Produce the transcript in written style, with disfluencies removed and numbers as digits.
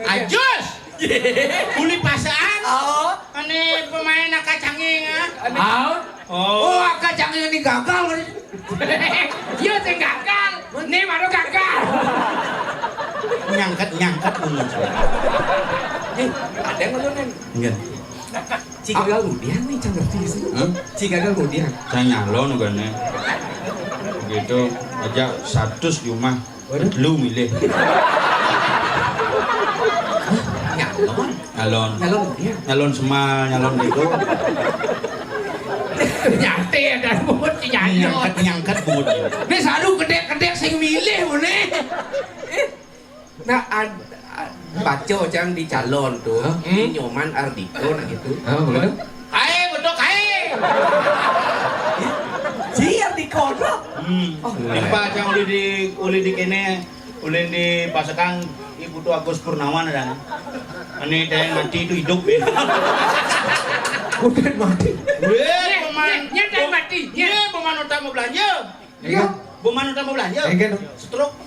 Ajus. Kuli pasaan. Oh. Ane pemain akacanging Oh, kacangnya ini gagal kan? Iya sing gagal. Nih baru gagal. Nyangkat menurut saya. Ada yang ngelunin. Enggak. Ci gagal udian nih, jangan ngerti sih. Ci gagal udian. Saya nyalon kan ya. Begitu aja 100 di rumah. Lu milih. Nyalon. Nyalon semal, nyalon itu. Nyate ada mulut nyanyot. Nyangkat bungut. Ini selalu kedek-kedek sing milih mene. Nah, baca jangan di calon tuh. Ini Nyoman Ardito nah gitu. Oh, begitu. Kae betul kae. Ci Ardito tuh. Nimpa yang uli di kene uli di pasakan Ibu tuh Agus Purnawan ada. Ini dia yang mati itu hidup ya. Udah mati. Nyetai mati. Iya, pemain utama belanja. Iya. Pemain utama belanja. Iya. Stroke.